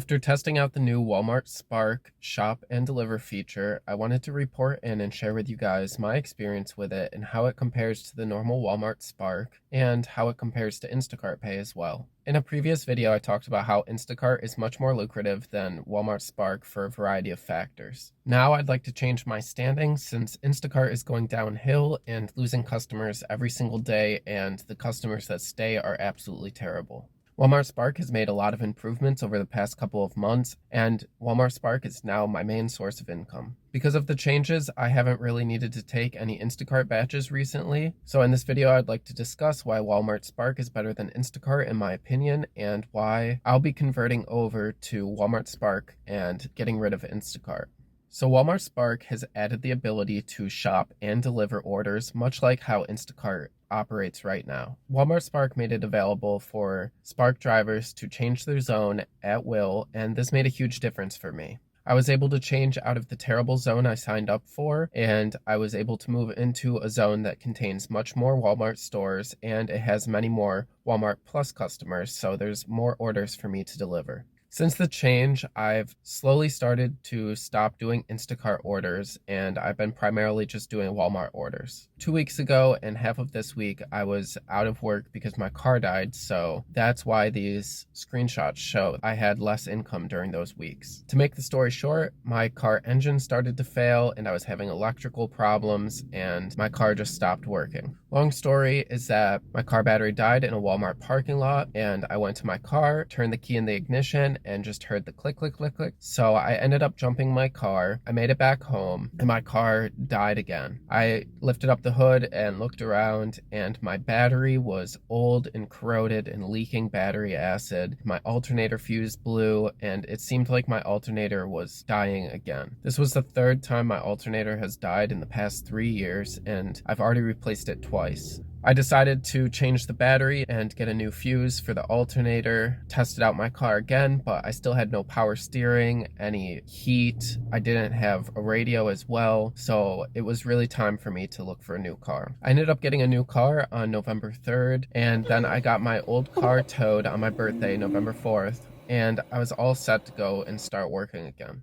After testing out the new Walmart Spark Shop and Deliver feature, I wanted to report in and share with you guys my experience with it and how it compares to the normal Walmart Spark and how it compares to Instacart Pay as well. In a previous video, I talked about how Instacart is much more lucrative than Walmart Spark for a variety of factors. Now I'd like to change my standing since Instacart is going downhill and losing customers every single day, and the customers that stay are absolutely terrible. Walmart Spark has made a lot of improvements over the past couple of months, and Walmart Spark is now my main source of income. Because of the changes, I haven't really needed to take any Instacart batches recently, so in this video I'd like to discuss why Walmart Spark is better than Instacart in my opinion, and why I'll be converting over to Walmart Spark and getting rid of Instacart. So Walmart Spark has added the ability to shop and deliver orders, much like how Instacart operates right now. Walmart Spark made it available for Spark drivers to change their zone at will, and this made a huge difference for me. I was able to change out of the terrible zone I signed up for, and I was able to move into a zone that contains much more Walmart stores, and it has many more Walmart Plus customers, so there's more orders for me to deliver. Since the change, I've slowly started to stop doing Instacart orders, and I've been primarily just doing Walmart orders. 2 weeks ago and half of this week, I was out of work because my car died, so that's why these screenshots show I had less income during those weeks. To make the story short, my car engine started to fail, and I was having electrical problems, and my car just stopped working. Long story is that my car battery died in a Walmart parking lot, and I went to my car, turned the key in the ignition, and just heard the click, click, click, click. So I ended up jumping my car. I made it back home, and my car died again. I lifted up the hood and looked around, and my battery was old and corroded and leaking battery acid. My alternator fuse blew, and it seemed like my alternator was dying again. This was the third time my alternator has died in the past 3 years, and I've already replaced it twice. I decided to change the battery and get a new fuse for the alternator, tested out my car again, but I still had no power steering, any heat. I didn't have a radio as well, so it was really time for me to look for a new car. I ended up getting a new car on November 3rd, and then I got my old car towed on my birthday, November 4th, and I was all set to go and start working again.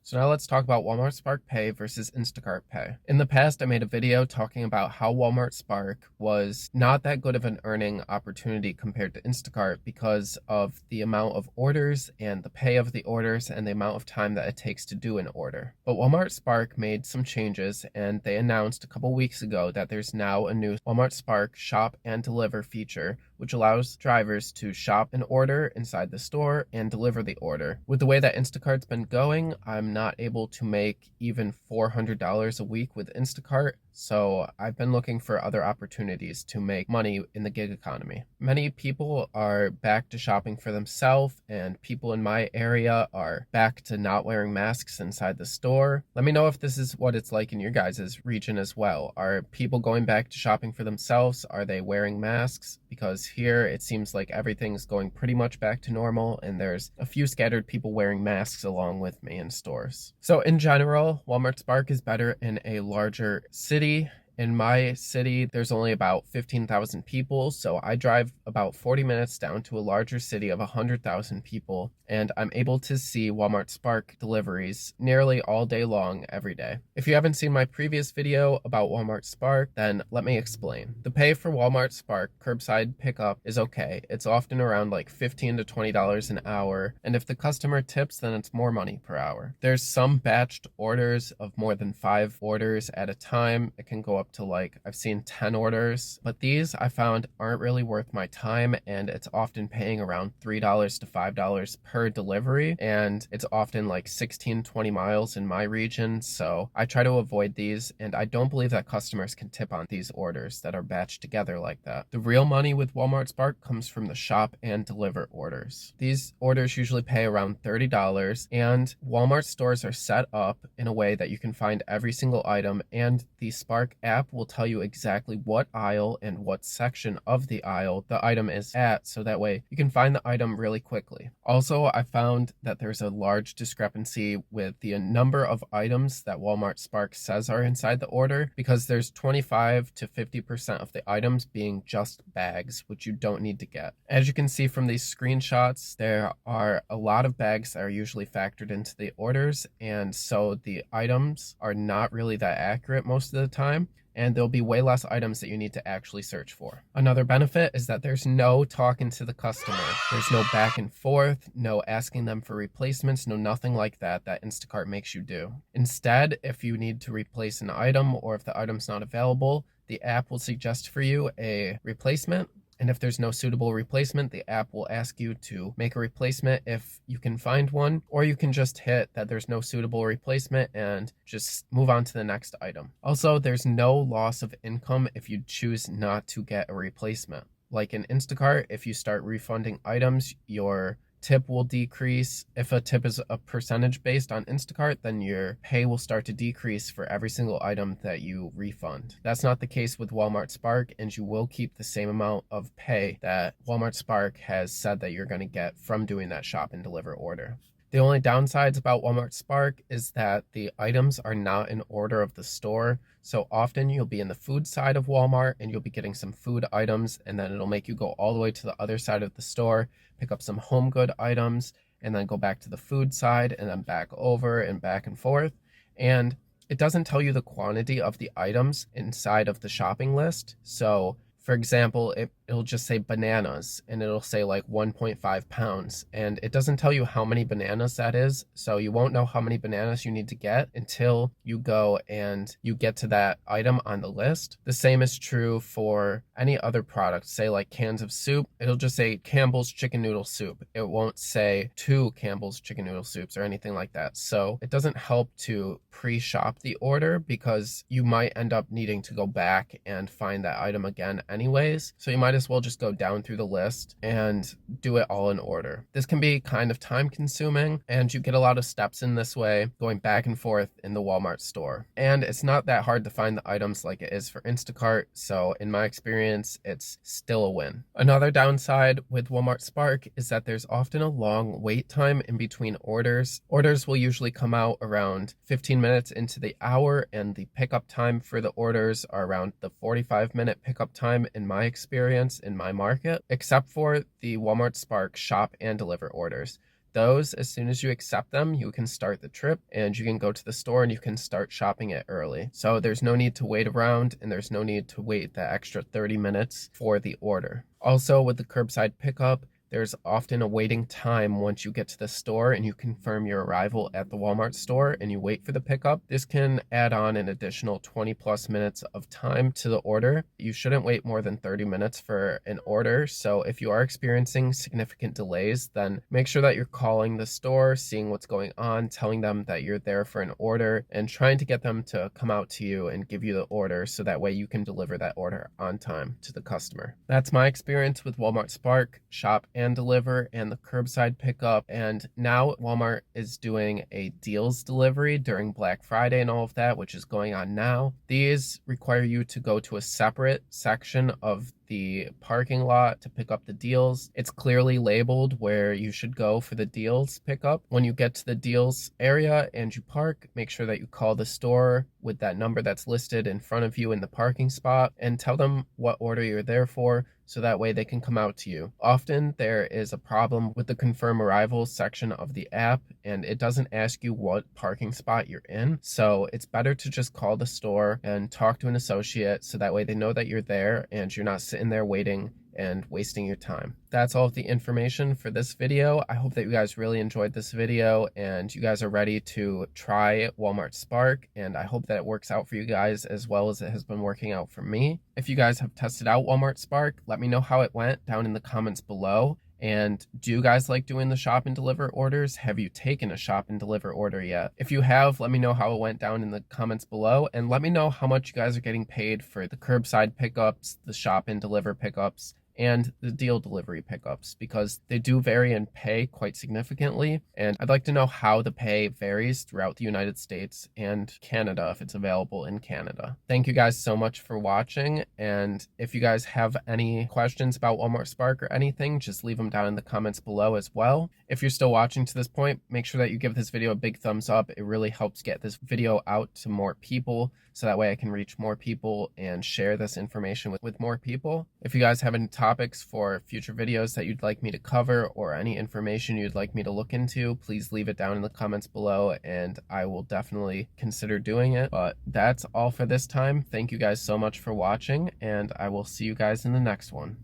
So now let's talk about Walmart Spark Pay versus Instacart Pay. In the past, I made a video talking about how Walmart Spark was not that good of an earning opportunity compared to Instacart because of the amount of orders and the pay of the orders and the amount of time that it takes to do an order. But Walmart Spark made some changes, and they announced a couple weeks ago that there's now a new Walmart Spark Shop and Deliver feature, which allows drivers to shop an order inside the store and deliver the order. With the way that Instacart's been going, I'm not able to make even $400 a week with Instacart, so I've been looking for other opportunities to make money in the gig economy. Many people are back to shopping for themselves, and people in my area are back to not wearing masks inside the store. Let me know if this is what it's like in your guys' region as well. Are people going back to shopping for themselves? Are they wearing masks? Because here it seems like everything's going pretty much back to normal, and there's a few scattered people wearing masks along with me in stores. So in general, Walmart Spark is better in a larger city. In my city, there's only about 15,000 people, so I drive about 40 minutes down to a larger city of 100,000 people, and I'm able to see Walmart Spark deliveries nearly all day long every day. If you haven't seen my previous video about Walmart Spark, then let me explain. The pay for Walmart Spark curbside pickup is okay. It's often around like $15 to $20 an hour, and if the customer tips, then it's more money per hour. There's some batched orders of more than 5 orders at a time. It can go up to like, I've seen 10 orders, but these I found aren't really worth my time, and it's often paying around $3 to $5 per delivery, and it's often like 16-20 miles in my region, so I try to avoid these, and I don't believe that customers can tip on these orders that are batched together like that. The real money with Walmart Spark comes from the shop and deliver orders. These orders usually pay around $30, and Walmart stores are set up in a way that you can find every single item, and the Spark app app will tell you exactly what aisle and what section of the aisle the item is at, so that way you can find the item really quickly. Also, I found that there's a large discrepancy with the number of items that Walmart Spark says are inside the order, because there's 25 to 50% of the items being just bags, which you don't need to get. As you can see from these screenshots, there are a lot of bags that are usually factored into the orders, and so the items are not really that accurate most of the time, and there'll be way less items that you need to actually search for. Another benefit is that there's no talking to the customer. There's no back and forth, no asking them for replacements, no nothing like that Instacart makes you do. Instead, if you need to replace an item or if the item's not available, the app will suggest for you a replacement. And if there's no suitable replacement, the app will ask you to make a replacement if you can find one, or you can just hit that there's no suitable replacement and just move on to the next item. Also, there's no loss of income if you choose not to get a replacement. Like in Instacart, if you start refunding items, your tip will decrease. If a tip is a percentage based on Instacart, then your pay will start to decrease for every single item that you refund. That's not the case with Walmart Spark, and you will keep the same amount of pay that Walmart Spark has said that you're going to get from doing that shop and deliver order. The only downsides about Walmart Spark is that the items are not in order of the store. So often you'll be in the food side of Walmart and you'll be getting some food items, and then it'll make you go all the way to the other side of the store, pick up some home good items, and then go back to the food side and then back over and back and forth. And it doesn't tell you the quantity of the items inside of the shopping list. So for example, it'll just say bananas and it'll say like 1.5 pounds, and it doesn't tell you how many bananas that is. So you won't know how many bananas you need to get until you go and you get to that item on the list. The same is true for any other product, say like cans of soup. It'll just say Campbell's chicken noodle soup. It won't say 2 Campbell's chicken noodle soups or anything like that. So it doesn't help to pre-shop the order, because you might end up needing to go back and find that item again anyways. So you might as well just go down through the list and do it all in order. This can be kind of time consuming, and you get a lot of steps in this way, going back and forth in the Walmart store. And it's not that hard to find the items like it is for Instacart, so in my experience, it's still a win. Another downside with Walmart Spark is that there's often a long wait time in between orders. Orders will usually come out around 15 minutes into the hour, and the pickup time for the orders are around the 45-minute pickup time in my experience in my market, except for the Walmart Spark shop and deliver orders. Those, as soon as you accept them, you can start the trip and you can go to the store and you can start shopping it early. So there's no need to wait around, and there's no need to wait that extra 30 minutes for the order. Also, with the curbside pickup, there's often a waiting time once you get to the store and you confirm your arrival at the Walmart store and you wait for the pickup. This can add on an additional 20 plus minutes of time to the order. You shouldn't wait more than 30 minutes for an order. So if you are experiencing significant delays, then make sure that you're calling the store, seeing what's going on, telling them that you're there for an order, and trying to get them to come out to you and give you the order, so that way you can deliver that order on time to the customer. That's my experience with Walmart Spark, shop and deliver, and the curbside pickup. And now Walmart is doing a deals delivery during Black Friday and all of that, which is going on now. These require you to go to a separate section of the parking lot to pick up the deals. It's clearly labeled where you should go for the deals pickup. When you get to the deals area and you park, make sure that you call the store with that number that's listed in front of you in the parking spot and tell them what order you're there for, so that way they can come out to you. Often there is a problem with the confirm arrival section of the app, and it doesn't ask you what parking spot you're in. So it's better to just call the store and talk to an associate, so that way they know that you're there and you're not sitting there waiting and wasting your time. That's all of the information for this video. I hope that you guys really enjoyed this video and you guys are ready to try Walmart Spark, and I hope that it works out for you guys as well as it has been working out for me. If you guys have tested out Walmart Spark, let me know how it went down in the comments below. And do you guys like doing the shop and deliver orders? Have you taken a shop and deliver order yet? If you have, let me know how it went down in the comments below, and let me know how much you guys are getting paid for the curbside pickups, the shop and deliver pickups, and the deal delivery pickups, because they do vary in pay quite significantly. And I'd like to know how the pay varies throughout the United States and Canada if it's available in Canada. Thank you guys so much for watching. And if you guys have any questions about Walmart Spark or anything, just leave them down in the comments below as well. If you're still watching to this point, make sure that you give this video a big thumbs up. It really helps get this video out to more people, so that way I can reach more people and share this information with more people. If you guys have any topics for future videos that you'd like me to cover, or any information you'd like me to look into, please leave it down in the comments below and I will definitely consider doing it. But that's all for this time. Thank you guys so much for watching, and I will see you guys in the next one.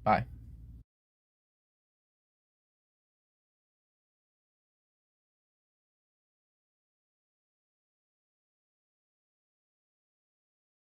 Bye.